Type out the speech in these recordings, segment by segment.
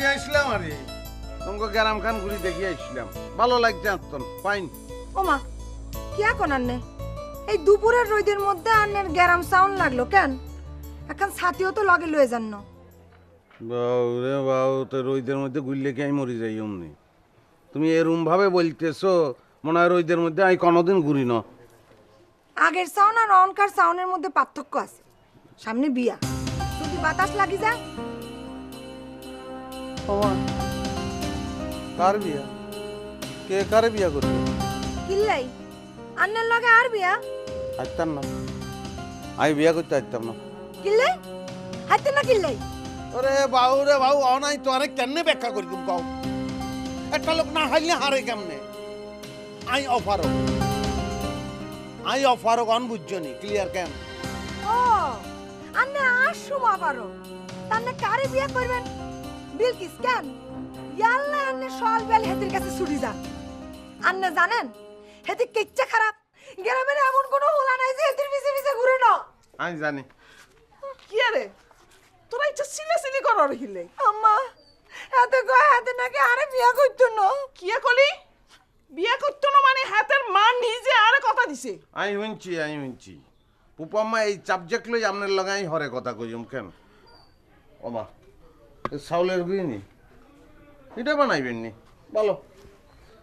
ঘুরে আসলাম আরে তোমাকে গ্রাম খান ঘুরি দেখি আসলাম ভালো লাগছে আত্মন ফাইন ওমা কি এখন আন্নে এই দুপুরের রোদের মধ্যে আন্নের গ্যারাম সাউন্ড লাগলো কেন এখন ছাতিও তো লগে লয়ে যান না বাউ রে বাউ তো রোদের মধ্যে ঘুরলে কি আমি মরি যাই অমনি তুমি এরম ভাবে বলতেছো মনে হয় রোদের মধ্যে আমি কোনোদিন ঘুরি না আগের সাউন্ড আর অনকার সাউন্ডের মধ্যে পার্থক্য আছে সামনে বিয়া যদি বাতাস লাগি যায় কার বিয়া কে কারে বিয়া করবে কিল্লাই আন্নের লগে আর বিয়া আসতাম না আমি বিয়া করতে আসতাম না কিল্লাই হাতে না কিল্লাই ওরে বাউ অনাই তো আরে কেমনে ব্যাখ্যা করি তুমি কও একটা লোক না হাইলে হারে কেমনে আই অফারক অন বুঝছনি ক্লিয়ার কেন ও আন্নে আর সুমা পারো তান্নে কারে বিয়া করবেন বিলকিস কেন ইয়াল্লা আন্নে সল বেল হেতির কাছে ছুটি যান আন্নে জানেন হেতি কিচ্ছা খারাপ গ্রামের এমন কোনো হোলা নাই যে হেতির পিছে পিছে ঘুরে না আমি জানি কি আরে তোরা ইচ্ছা সিলে করার হিলে আম্মা এত কয় হাতে নাকি আরে বিয়া করতো না কিয়া কলি বিয়া করতো না মানে হাতের মা নিজে আরে কথা দিছে আমি শুনছি পুপাম্মা এই সাবজেক্ট লই আপনার লগাই হরে কথা কইম কেন ওমা চাউলের গুইনি এটা বানাইবেন নি বলো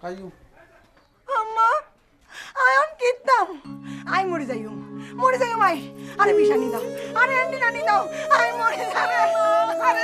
খাইও আম্মা আয়ন কিতাম আই মরে যাইম আই আরে বিশানি দাও আরে আন্টি নানি দাও আই মরে যাবে আরে